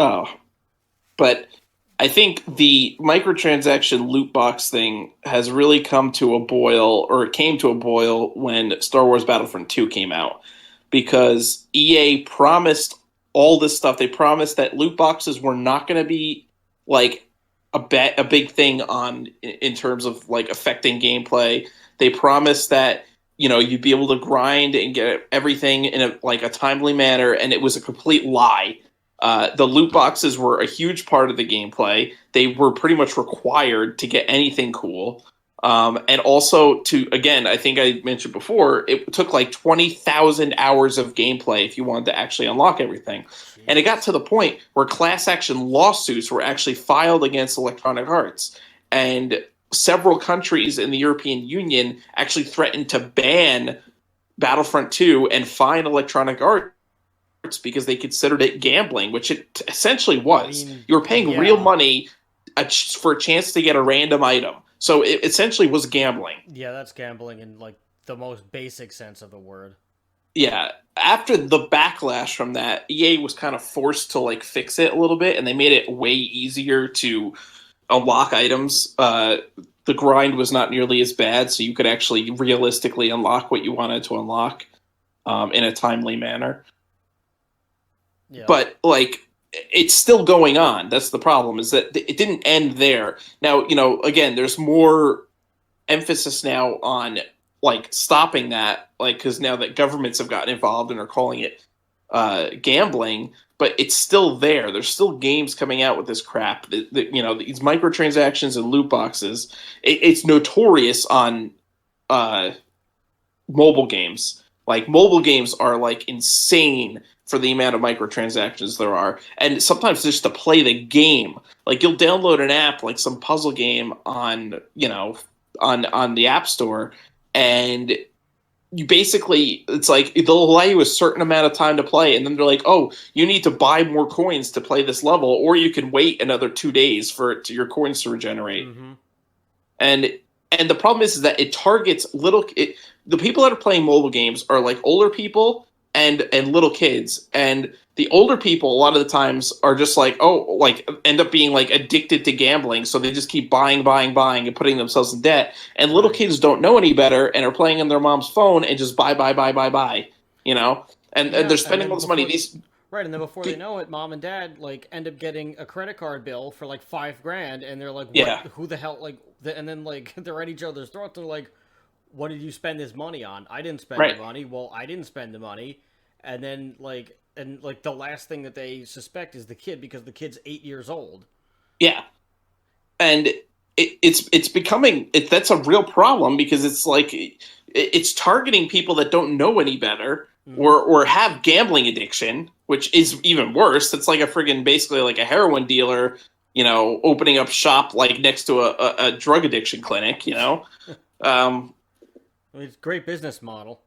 Oh, but I think the microtransaction loot box thing has really come to a boil, or it came to a boil when Star Wars Battlefront 2 came out, because EA promised all this stuff. They promised that loot boxes were not going to be like a big thing in terms of like affecting gameplay. They promised that you'd be able to grind and get everything in a timely manner, and it was a complete lie. The loot boxes were a huge part of the gameplay. They were pretty much required to get anything cool. And also again, I think I mentioned before, it took like 20,000 hours of gameplay if you wanted to actually unlock everything. And it got to the point where class action lawsuits were actually filed against Electronic Arts. And several countries in the European Union actually threatened to ban Battlefront 2 and fine Electronic Arts because they considered it gambling, which it essentially was. You were paying real money for a chance to get a random item. So it essentially was gambling. Yeah, that's gambling in like the most basic sense of the word. Yeah. After the backlash from that, EA was kind of forced to like fix it a little bit, and they made it way easier to unlock items. The grind was not nearly as bad, so you could actually realistically unlock what you wanted to unlock in a timely manner. Yeah. But like, it's still going on. That's the problem, is that it didn't end there. Now, again, there's more emphasis now on like stopping that, like, because now that governments have gotten involved and are calling it gambling, but it's still there. There's still games coming out with this crap. These microtransactions and loot boxes. It's notorious on mobile games. Like, mobile games are like insane for the amount of microtransactions there are, and sometimes just to play the game. Like, you'll download an app, like some puzzle game on the App Store, and you basically, it's like they'll allow you a certain amount of time to play, and then they're like, oh, you need to buy more coins to play this level, or you can wait another 2 days for your coins to regenerate. Mm-hmm. And the problem is that it targets the people that are playing mobile games are like older people and little kids. And the older people, a lot of the times, are just like, end up being like addicted to gambling. So they just keep buying and putting themselves in debt. And little kids don't know any better and are playing on their mom's phone and just buy. And they're spending all this money. Right, and then before they know it, mom and dad like end up getting a credit card bill for like $5,000, and they're like, "What? Yeah. Who the hell?" And then like they're at each other's throats. They're like, "What did you spend this money on? I didn't spend the money. Well, I didn't spend the money." And then the last thing that they suspect is the kid, because the kid's 8 years old. Yeah, and it's becoming that's a real problem, because it's like it's targeting people that don't know any better. Or have gambling addiction, which is even worse. It's like basically like a heroin dealer, opening up shop like next to a drug addiction clinic, It's a great business model.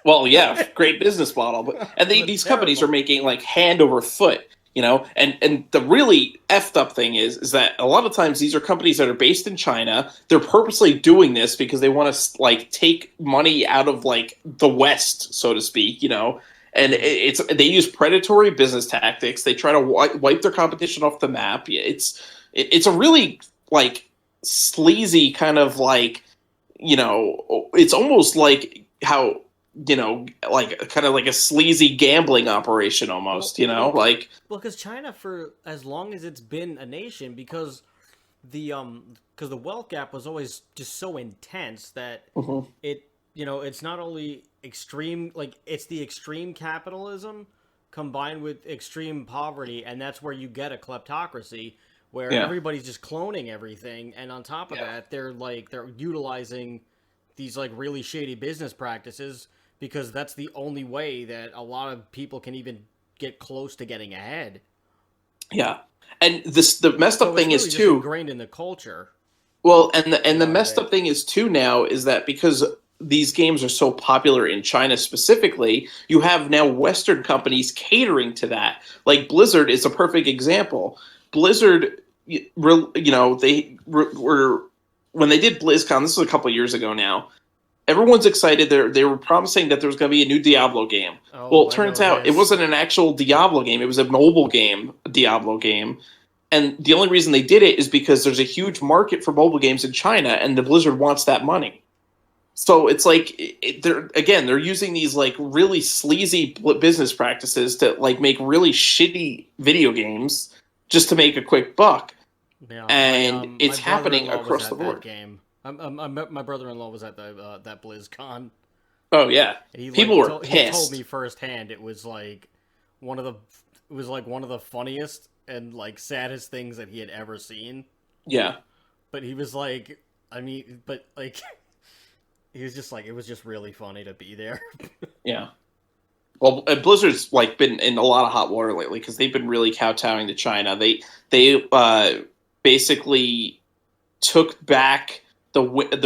Well, yeah, great business model. And these companies are making like hand over foot, and the really effed up thing is that a lot of times these are companies that are based in China. They're purposely doing this because they want to like take money out of like the West, so to speak, and they use predatory business tactics. They try to wipe their competition off the map. It's a really like sleazy kind of like, it's almost like how, like kind of like a sleazy gambling operation almost, because China, for as long as it's been a nation, because the wealth gap was always just so intense that it's not only extreme, like it's the extreme capitalism combined with extreme poverty, and that's where you get a kleptocracy where everybody's just cloning everything, and on top of that, they're utilizing these like really shady business practices, because that's the only way that a lot of people can even get close to getting ahead. Yeah, and the messed up thing is too ingrained in the culture. Well, and the messed up thing is too now is that because these games are so popular in China specifically, you have now Western companies catering to that. Like Blizzard is a perfect example. Blizzard, they were when they did BlizzCon. This was a couple years ago now. everyone's excited. They were promising that there was going to be a new Diablo game. Well, Oh, it I know turns out it this. wasn't an actual Diablo game. It was a mobile game, a Diablo game. And the only reason they did it is because there's a huge market for mobile games in China, and the Blizzard wants that money. So it's like they're using these like really sleazy business practices to like make really shitty video games just to make a quick buck, Yeah, and my it's happening brother-in-law was across the at that board. game. My brother-in-law was at the that BlizzCon, Oh yeah, and people were he told me pissed. firsthand it was like one of the one of the funniest and like saddest things that he had ever seen. Yeah, But he was like, I mean, but like he was just like it was just really funny to be there. yeah. Well, Blizzard's like been in a lot of hot water lately because they've been really kowtowing to China. They basically took back the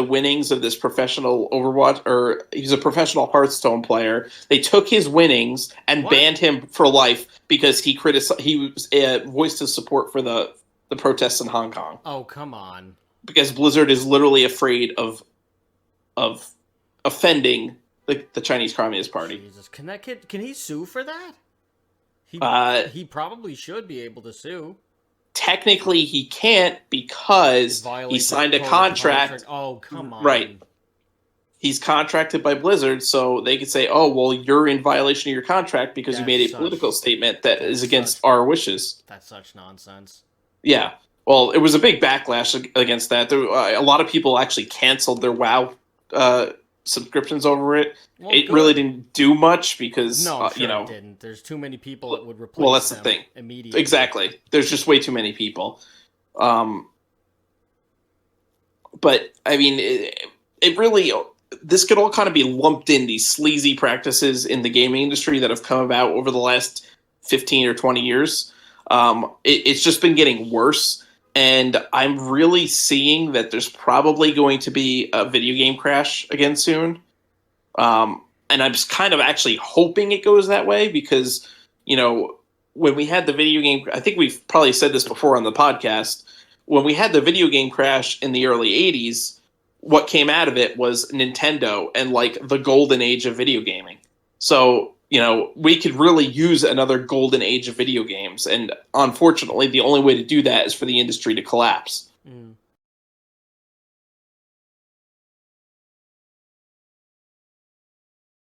winnings of this professional Overwatch, or he's a professional Hearthstone player. They took his winnings and What? banned him for life because he voiced his support for the protests in Hong Kong. Oh, come on. Because Blizzard is literally afraid of offending the Chinese Communist Party. Jesus, can that kid? Can he sue for that? Uh, He probably should be able to sue. Technically, he can't because he Violate signed the a code of contract. Oh, come on. Right. He's contracted by Blizzard, so they could say, "Oh, well, you're in violation of your contract because you That's made a such- political statement that is that's against such- our wishes." That's such nonsense. Yeah. Well, it was a big backlash against that. A lot of people actually canceled their WoW subscriptions over it. Well, It good. really didn't do much because, No, I'm sure you know, it didn't. There's too many people that would replace well, that's the them thing. immediately. Exactly. There's just way too many people. But I mean, it really, this could all kind of be lumped in, these sleazy practices in the gaming industry that have come about over the last 15 or 20 years. It's just been getting worse. And I'm really seeing that there's probably going to be a video game crash again soon. And I'm just kind of actually hoping it goes that way because, you know, when we had the video game, I think we've probably said this before on the podcast, when we had the video game crash in the early 80s, what came out of it was Nintendo and like the golden age of video gaming. So, you know, we could really use another golden age of video games. And unfortunately, the only way to do that is for the industry to collapse. Mm.